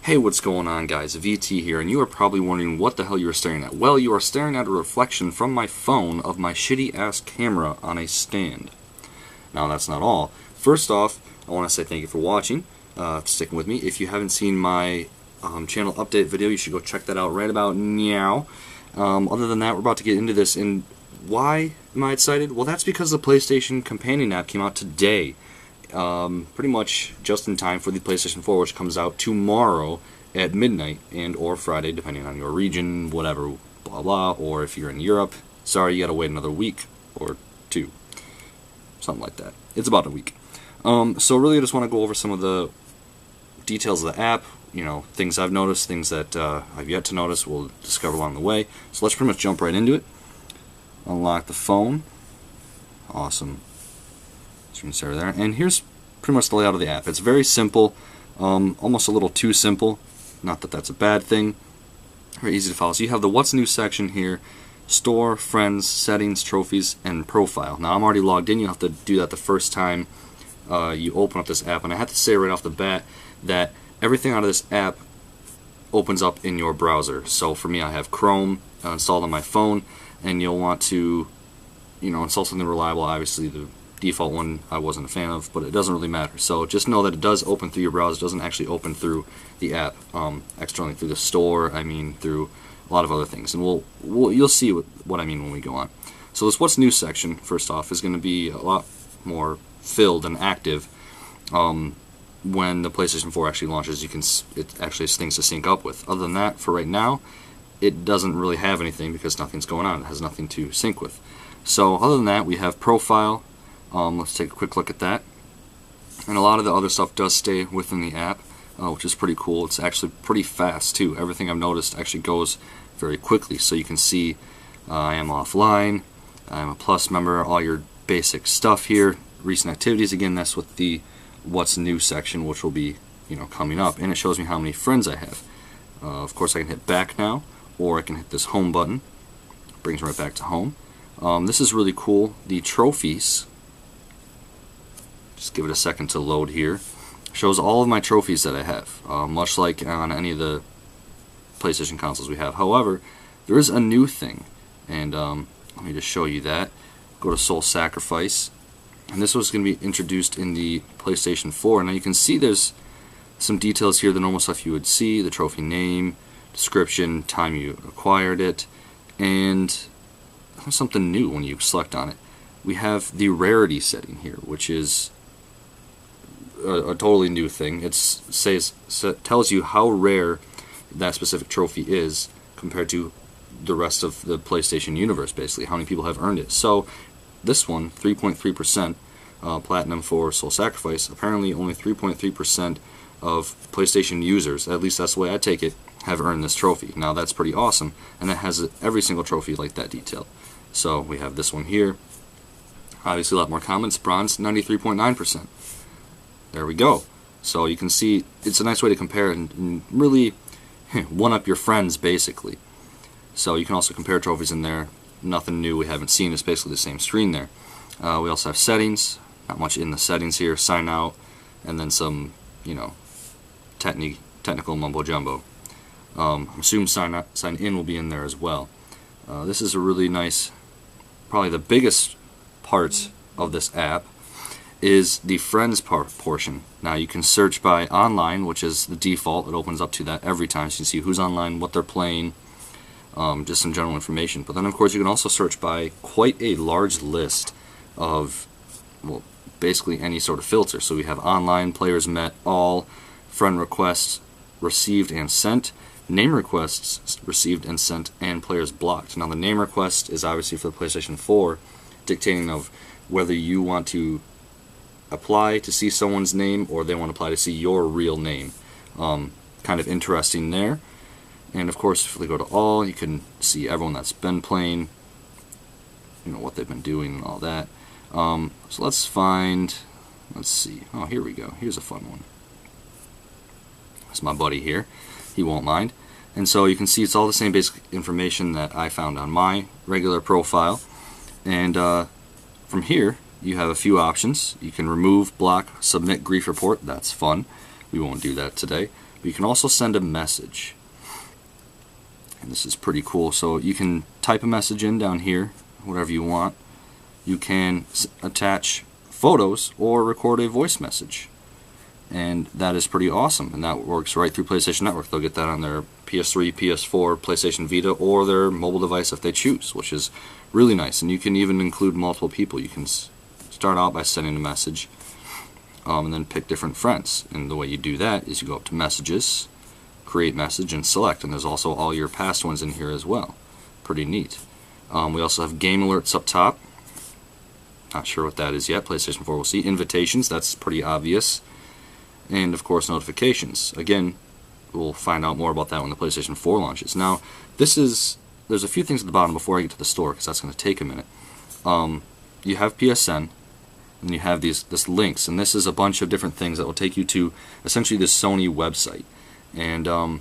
Hey, what's going on, guys? VT here, and you are probably wondering what the hell you are staring at. Well, you are staring at a reflection from my phone of my shitty-ass camera on a stand. Now, that's not all. First off, I want to say thank you for watching, sticking with me. If you haven't seen my channel update video, you should go check that out right about now. Other than that, we're about to get into this, and why am I excited? Well, that's because the PlayStation Companion app came out today. Pretty much just in time for the PlayStation 4, which comes out tomorrow at midnight and or Friday, depending on your region, whatever, blah blah. Or if you're in Europe, sorry, you gotta wait another week or two, something like that. It's about a week. So really, I just want to go over some of the details of the app. You know, things I've noticed, things that I've yet to notice. We'll discover along the way. So let's pretty much jump right into it. Unlock the phone. Awesome. Screensaver there, and here's pretty much the layout of the app. It's very simple, almost a little too simple. Not that that's a bad thing. Very easy to follow. So you have the What's New section here, Store, Friends, Settings, Trophies, and Profile. Now I'm already logged in. You have to do that the first time you open up this app, and I have to say right off the bat that everything out of this app opens up in your browser. So for me, I have Chrome installed on my phone, and you'll want to, install something reliable. Obviously, the default one I wasn't a fan of, but it doesn't really matter. So just know that it does open through your browser. It doesn't actually open through the app externally through the store. I mean through a lot of other things, and you'll see what I mean when we go on. So this What's New section, first off, is going to be a lot more filled and active when the PlayStation 4 actually launches. It actually has things to sync up with. Other than that, for right now, it doesn't really have anything because nothing's going on. It has nothing to sync with. So other than that, we have Profile. Let's take a quick look at that. And a lot of the other stuff does stay within the app, which is pretty cool. It's actually pretty fast too. Everything I've noticed actually goes very quickly. So you can see I am offline, I'm a Plus member, all your basic stuff here. Recent activities, again, that's with the What's New section, which will be coming up. And it shows me how many friends I have. Of course, I can hit back now, or I can hit this home button. Brings me right back to home. This is really cool. The trophies, just give it a second to load here, shows all of my trophies that I have, much like on any of the PlayStation consoles we have. However, there is a new thing, and let me just show you that. Go to Soul Sacrifice, and this was going to be introduced in the PlayStation 4. Now you can see there's some details here, the normal stuff you would see, the trophy name, description, time you acquired it, and something new when you select on it. We have the rarity setting here, which is a totally new thing. It tells you how rare that specific trophy is compared to the rest of the PlayStation universe, basically, how many people have earned it. So this one, 3.3% platinum for Soul Sacrifice, apparently only 3.3% of PlayStation users, at least that's the way I take it, have earned this trophy. Now that's pretty awesome, and it has every single trophy like that detail. So we have this one here, obviously a lot more comments, bronze, 93.9%. There we go. So you can see it's a nice way to compare and really one-up your friends, basically. So you can also compare trophies in there. Nothing new we haven't seen. It's basically the same screen there. We also have settings. Not much in the settings here. Sign out, and then some, technical mumbo-jumbo. I'm assuming sign in will be in there as well. This is a really nice, probably the biggest part of this app is the friends portion. Now you can search by online, which is the default. It opens up to that every time, so you can see who's online, what they're playing, just some general information. But then of course you can also search by quite a large list of, well, basically any sort of filter. So we have online, players met, all, friend requests received and sent, name requests received and sent, and players blocked. Now the name request is obviously for the PlayStation 4, dictating of whether you want to apply to see someone's name or they want to apply to see your real name. Kind of interesting there. And of course, if we go to all, you can see everyone that's been playing, what they've been doing and all that. So let's see, oh, here we go. Here's a fun one. That's my buddy here. He won't mind. And so you can see it's all the same basic information that I found on my regular profile. And from here, you have a few options. You can remove, block, submit grief report. That's fun. We won't do that today. But you can also send a message. And this is pretty cool. So you can type a message in down here, whatever you want. You can attach photos or record a voice message. And that is pretty awesome. And that works right through PlayStation Network. They'll get that on their PS3, PS4, PlayStation Vita, or their mobile device if they choose, which is really nice. And you can even include multiple people. You can start out by sending a message and then pick different friends. And the way you do that is you go up to Messages, Create Message, and Select. And there's also all your past ones in here as well. Pretty neat. We also have Game Alerts up top. Not sure what that is yet. PlayStation 4 will see. Invitations, that's pretty obvious. And of course notifications. Again, we'll find out more about that when the PlayStation 4 launches. Now, there's a few things at the bottom before I get to the store, because that's going to take a minute. You have PSN, and you have this links, and this is a bunch of different things that will take you to essentially the Sony website. And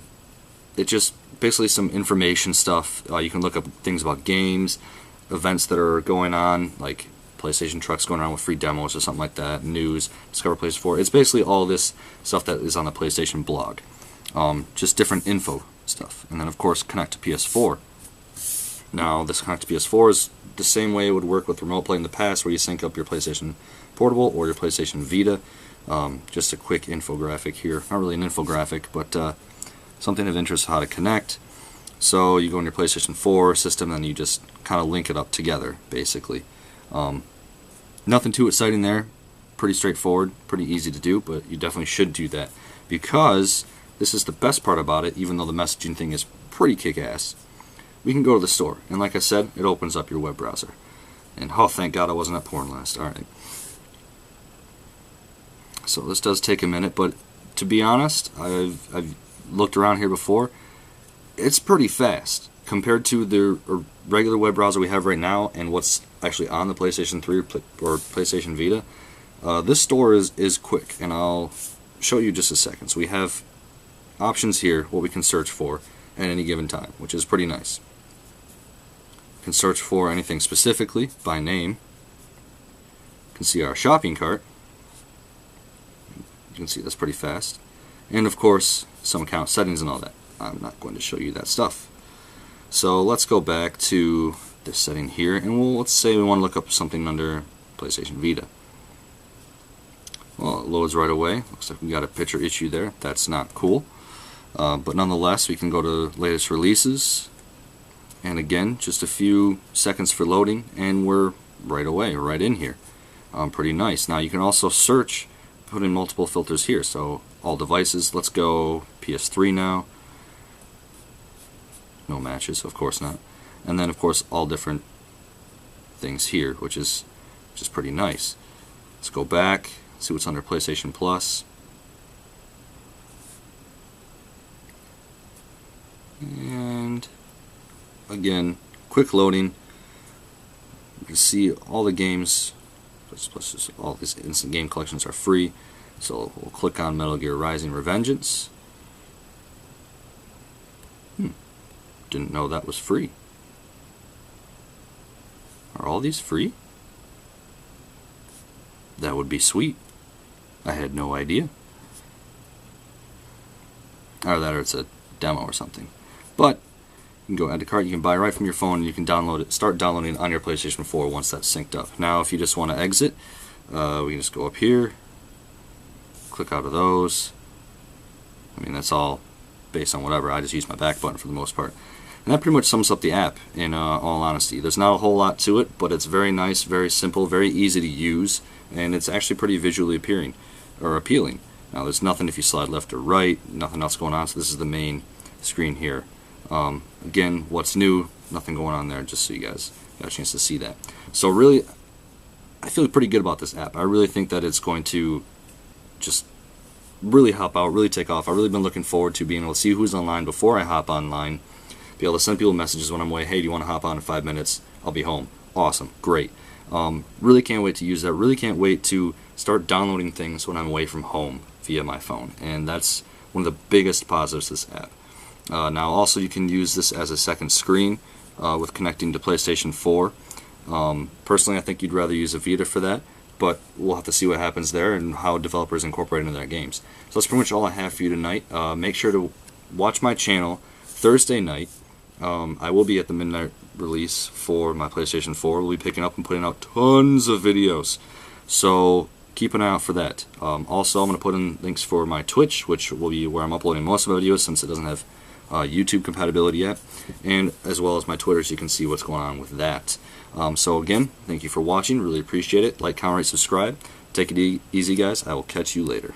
it just basically some information stuff. You can look up things about games, events that are going on, like PlayStation trucks going around with free demos or something like that, news, Discover PlayStation 4. It's basically all this stuff that is on the PlayStation blog. Just different info stuff. And then of course connect to PS4. Now this connect to PS4 is the same way it would work with Remote Play in the past, where you sync up your PlayStation Portable or your PlayStation Vita. Just a quick infographic here. Not really an infographic, but something of interest how to connect. So you go in your PlayStation 4 system and you just kind of link it up together, basically. Nothing too exciting there. Pretty straightforward, pretty easy to do, but you definitely should do that, because this is the best part about it. Even though the messaging thing is pretty kick-ass, we can go to the store, and like I said, it opens up your web browser. And oh, thank God I wasn't at porn last. Alright. So this does take a minute, but to be honest, I've looked around here before. It's pretty fast compared to the regular web browser we have right now and what's actually on the PlayStation 3 or PlayStation Vita. This store is quick, and I'll show you just a second. So we have options here, what we can search for at any given time, which is pretty nice. You can search for anything specifically by name. You can see our shopping cart. You can see that's pretty fast. And of course, some account settings and all that. I'm not going to show you that stuff. So let's go back to this setting here, and let's say we want to look up something under PlayStation Vita. Well, it loads right away. Looks like we got a picture issue there. That's not cool. But nonetheless, we can go to latest releases. And again, just a few seconds for loading, and we're right away, right in here. Pretty nice. Now you can also search, put in multiple filters here. So all devices. Let's go PS3 now. No matches, of course not. And then of course all different things here, which is just pretty nice. Let's go back, see what's under PlayStation Plus. And again, quick loading. You can see all the games, plus all these instant game collections are free. So we'll click on Metal Gear Rising: Revengeance. Didn't know that was free. Are all these free? That would be sweet. I had no idea. Or that, or it's a demo or something. But you can go add to cart. You can buy right from your phone, and you can download it. Start downloading on your PlayStation 4 once that's synced up. Now, if you just want to exit, we can just go up here, click out of those. I mean, that's all based on whatever. I just use my back button for the most part. And that pretty much sums up the app, in all honesty. There's not a whole lot to it, but it's very nice, very simple, very easy to use, and it's actually pretty visually appealing. Now, there's nothing if you slide left or right, nothing else going on, so this is the main screen here. Again, what's new, nothing going on there, just so you guys got a chance to see that. So really, I feel pretty good about this app. I really think that it's going to just really hop out, really take off. I've really been looking forward to being able to see who's online before I hop online. Be able to send people messages when I'm away. Hey, do you want to hop on in 5 minutes? I'll be home. Awesome. Great. Really can't wait to use that. Really can't wait to start downloading things when I'm away from home via my phone. And that's one of the biggest positives of this app. Now, also, you can use this as a second screen with connecting to PlayStation 4. Personally, I think you'd rather use a Vita for that. but we'll have to see what happens there and how developers incorporate into their games. So that's pretty much all I have for you tonight. Make sure to watch my channel Thursday night. I will be at the midnight release for my PlayStation 4. We'll be picking up and putting out tons of videos, so keep an eye out for that. Also, I'm going to put in links for my Twitch, which will be where I'm uploading most of my videos since it doesn't have YouTube compatibility yet, and as well as my Twitter, so you can see what's going on with that. So again, thank you for watching. Really appreciate it. Like, comment, rate, subscribe. Take it easy, guys. I will catch you later.